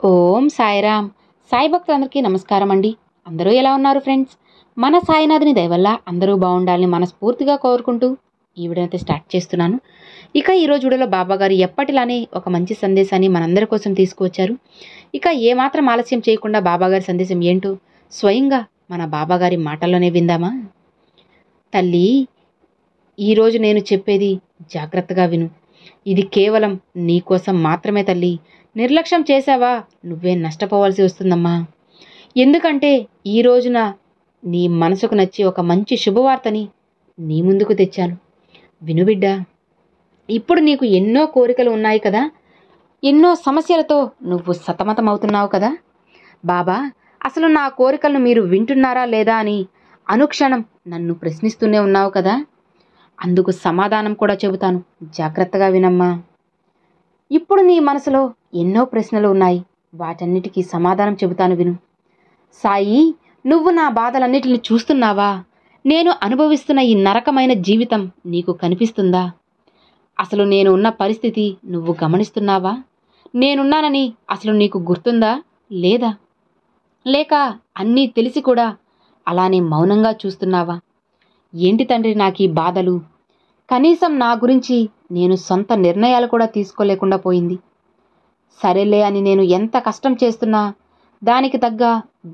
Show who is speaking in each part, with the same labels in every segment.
Speaker 1: ఓం సాయిరామ్. సాయి భక్తులందరికీ నమస్కారం అండి. అందరూ ఎలా ఉన్నారు ఫ్రెండ్స్? మన సాయినాథుని దయ వల్ల అందరూ బాగుండాలని మనస్ఫూర్తిగా కోరుకుంటూ ఈ వీడియోనైతే స్టార్ట్ చేస్తున్నాను. ఇక ఈరోజు వీడియోలో బాబాగారు ఎప్పటిలానే ఒక మంచి సందేశాన్ని మనందరి కోసం తీసుకువచ్చారు. ఇక ఏమాత్రం ఆలస్యం చేయకుండా బాబాగారి సందేశం ఏంటో స్వయంగా మన బాబాగారి మాటల్లోనే విందామా? తల్లి, ఈరోజు నేను చెప్పేది జాగ్రత్తగా విను. ఇది కేవలం నీ కోసం మాత్రమే తల్లి. నిర్లక్ష్యం చేశావా నువ్వే నష్టపోవాల్సి వస్తుందమ్మా. ఎందుకంటే ఈ రోజున నీ మనసుకు నచ్చి ఒక మంచి శుభవార్తని నీ ముందుకు తెచ్చాను. విను బిడ్డ. ఇప్పుడు నీకు ఎన్నో కోరికలు ఉన్నాయి కదా, ఎన్నో సమస్యలతో నువ్వు సతమతమవుతున్నావు కదా. బాబా, అసలు నా కోరికలను మీరు వింటున్నారా లేదా అని అనుక్షణం నన్ను ప్రశ్నిస్తూనే ఉన్నావు కదా. అందుకు సమాధానం కూడా చెబుతాను, జాగ్రత్తగా వినమ్మా. ఇప్పుడు నీ మనసులో ఎన్నో ప్రశ్నలు ఉన్నాయి, వాటన్నిటికీ సమాధానం చెబుతాను విను. సాయి, నువ్వు నా బాధలన్నిటిని చూస్తున్నావా? నేను అనుభవిస్తున్న ఈ నరకమైన జీవితం నీకు కనిపిస్తుందా? అసలు నేను ఉన్న పరిస్థితి నువ్వు గమనిస్తున్నావా? నేనున్నానని అసలు నీకు గుర్తుందా లేదా? లేక అన్నీ తెలిసి కూడా అలానే మౌనంగా చూస్తున్నావా? ఏంటి తండ్రి నాకు ఈ బాధలు? కనీసం నా గురించి నేను సొంత నిర్ణయాలు కూడా తీసుకోలేకుండా పోయింది. సరేలే అని నేను ఎంత కష్టం చేస్తున్నా దానికి తగ్గ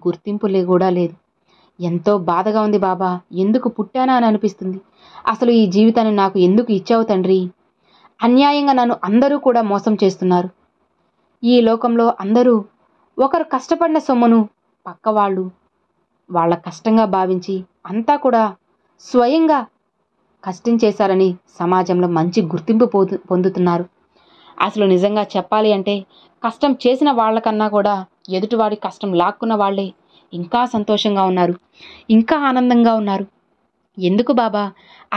Speaker 1: గుర్తింపు కూడా లేదు. ఎంతో బాధగా ఉంది బాబా. ఎందుకు పుట్టానా అని అనిపిస్తుంది. అసలు ఈ జీవితాన్ని నాకు ఎందుకు ఇచ్చావు తండ్రి? అన్యాయంగా నన్ను అందరూ కూడా మోసం చేస్తున్నారు. ఈ లోకంలో అందరూ ఒకరు కష్టపడిన సొమ్మును పక్కవాళ్ళు వాళ్ళ కష్టంగా భావించి అంతా కూడా స్వయంగా కష్టం చేశారని సమాజంలో మంచి గుర్తింపు పొందుతున్నారు. అసలు నిజంగా చెప్పాలి అంటే కష్టం చేసిన వాళ్ళకన్నా కూడా ఎదుటివాడి కష్టం లాక్కున్న వాళ్ళే ఇంకా సంతోషంగా ఉన్నారు, ఇంకా ఆనందంగా ఉన్నారు. ఎందుకు బాబా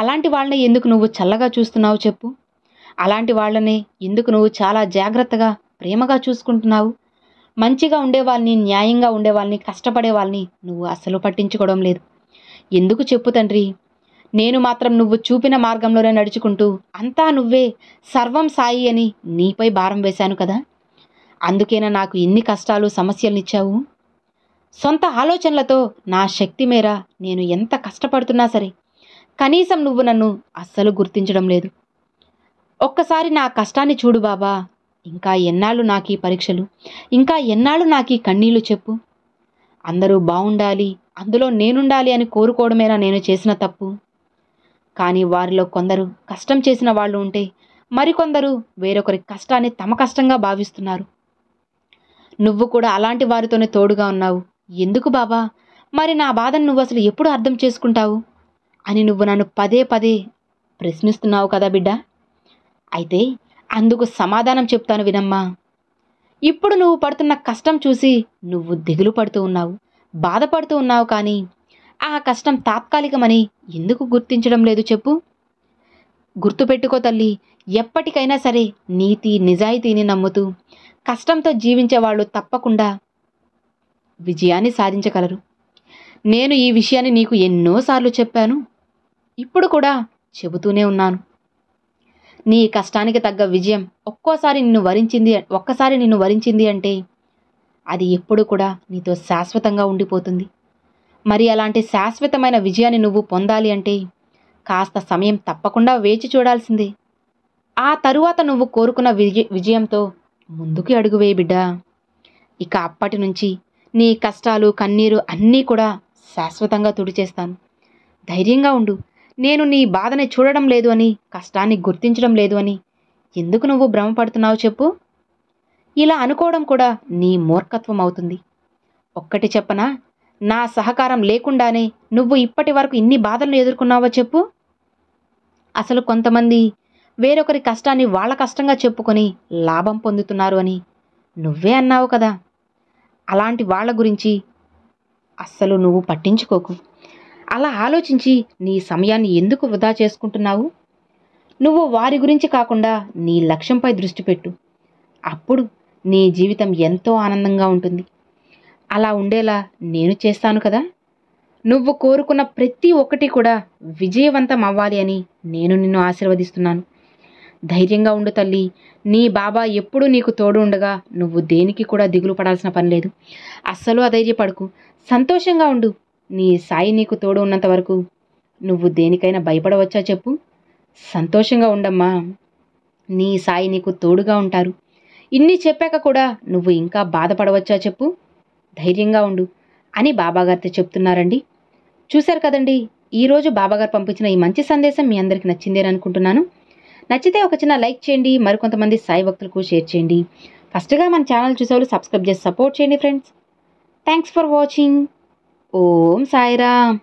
Speaker 1: అలాంటి వాళ్ళని ఎందుకు నువ్వు చల్లగా చూస్తున్నావు చెప్పు? అలాంటి వాళ్ళనే ఎందుకు నువ్వు చాలా జాగ్రత్తగా ప్రేమగా చూసుకుంటున్నావు? మంచిగా ఉండేవాళ్ళని, న్యాయంగా ఉండేవాళ్ళని, కష్టపడే వాళ్ళని నువ్వు అస్సలు పట్టించుకోవడం లేదు. ఎందుకు చెప్పు తండ్రి? నేను మాత్రం నువ్వు చూపిన మార్గంలోనే నడుచుకుంటూ అంతా నువ్వే, సర్వం సాయి అని నీపై భారం వేశాను కదా. అందుకేనా నాకు ఇన్ని కష్టాలు సమస్యలనిచ్చావు? సొంత ఆలోచనలతో నా శక్తి మేర నేను ఎంత కష్టపడుతున్నా సరే కనీసం నువ్వు నన్ను అస్సలు గుర్తించడం లేదు. ఒక్కసారి నా కష్టాన్ని చూడు బాబా. ఇంకా ఎన్నాళ్ళు నాకు ఈ పరీక్షలు? ఇంకా ఎన్నాళ్ళు నాకు ఈ కన్నీళ్లు చెప్పు? అందరూ బాగుండాలి, అందులో నేనుండాలి అని కోరుకోవడమేనా నేను చేసిన తప్పు? కానీ వారిలో కొందరు కష్టం చేసిన వాళ్ళు ఉంటే మరికొందరు వేరొకరి కష్టాన్ని తమ కష్టంగా భావిస్తున్నారు. నువ్వు కూడా అలాంటి వారితోనే తోడుగా ఉన్నావు. ఎందుకు బాబా మరి నా బాధను నువ్వు అసలు ఎప్పుడు అర్థం చేసుకుంటావు అని నువ్వు నన్ను పదే పదే ప్రశ్నిస్తున్నావు కదా బిడ్డ. అయితే అందుకు సమాధానం చెప్తాను వినమ్మా. ఇప్పుడు నువ్వు పడుతున్న కష్టం చూసి నువ్వు దిగులు పడుతూ ఉన్నావు, బాధపడుతూ ఉన్నావు. కానీ ఆ కష్టం తాత్కాలికమని ఎందుకు గుర్తించడం లేదు చెప్పు? గుర్తుపెట్టుకో తల్లి, ఎప్పటికైనా సరే నీతి నిజాయితీని నమ్ముతూ కష్టంతో జీవించే వాళ్ళు తప్పకుండా విజయాన్ని సాధించగలరు. నేను ఈ విషయాన్ని నీకు ఎన్నోసార్లు చెప్పాను, ఇప్పుడు కూడా చెబుతూనే ఉన్నాను. నీ కష్టానికి తగ్గ విజయం ఒక్కసారి నిన్ను వరించింది అంటే అది ఎప్పుడు కూడా నీతో శాశ్వతంగా ఉండిపోతుంది. మరి అలాంటి శాశ్వతమైన విజయాన్ని నువ్వు పొందాలి అంటే కాస్త సమయం తప్పకుండా వేచి చూడాల్సిందే. ఆ తరువాత నువ్వు కోరుకున్న విజయంతో ముందుకు అడుగువేయి బిడ్డా. ఇక అప్పటి నుంచి నీ కష్టాలు, కన్నీరు అన్నీ కూడా శాశ్వతంగా తుడిచేస్తాను. ధైర్యంగా ఉండు. నేను నీ బాధని చూడడం లేదు అని, కష్టాన్ని గుర్తించడం లేదు అని ఎందుకు నువ్వు భ్రమపడుతున్నావు చెప్పు? ఇలా అనుకోవడం కూడా నీ మూర్ఖత్వం అవుతుంది. ఒక్కటి చెప్పనా? నా సహకారం లేకుండానే నువ్వు ఇప్పటి వరకు ఇన్ని బాధలను ఎదుర్కొన్నావో చెప్పు? అసలు కొంతమంది వేరొకరి కష్టాన్ని వాళ్ళ కష్టంగా చెప్పుకొని లాభం పొందుతున్నారు అని నువ్వే అన్నావు కదా. అలాంటి వాళ్ళ గురించి అస్సలు నువ్వు పట్టించుకోకు. అలా ఆలోచించి నీ సమయాన్ని ఎందుకు వృధా చేసుకుంటున్నావు? నువ్వు వారి గురించి కాకుండా నీ లక్ష్యంపై దృష్టి పెట్టు. అప్పుడు నీ జీవితం ఎంతో ఆనందంగా ఉంటుంది. అలా ఉండేలా నేను చేస్తాను కదా. నువ్వు కోరుకున్న ప్రతి ఒక్కటి కూడా విజయవంతం అవ్వాలి అని నేను నిన్ను ఆశీర్వదిస్తున్నాను. ధైర్యంగా ఉండు తల్లి. నీ బాబా ఎప్పుడూ నీకు తోడు ఉండగా నువ్వు దేనికి కూడా దిగులు పడాల్సిన పని లేదు. అస్సలు అధైర్యపడకు. సంతోషంగా ఉండు. నీ సాయి నీకు తోడు ఉన్నంత వరకు నువ్వు దేనికైనా భయపడవచ్చా చెప్పు? సంతోషంగా ఉండమ్మా. నీ సాయి నీకు తోడుగా ఉంటారు. ఇన్ని చెప్పాక కూడా నువ్వు ఇంకా బాధపడవచ్చా చెప్పు? ధైర్యంగా ఉండు అని బాబాగారితో చెప్తున్నారండి. చూశారు కదండి, ఈరోజు బాబాగారు పంపించిన ఈ మంచి సందేశం మీ అందరికీ నచ్చిందేని అనుకుంటున్నాను. నచ్చితే ఒక చిన్న లైక్ చేయండి, మరికొంతమంది సాయి భక్తులకు షేర్ చేయండి. ఫస్ట్గా మన ఛానల్ చూసేవాళ్ళు సబ్స్క్రైబ్ చేసి సపోర్ట్ చేయండి friends. Thanks for watching. Om Sairam.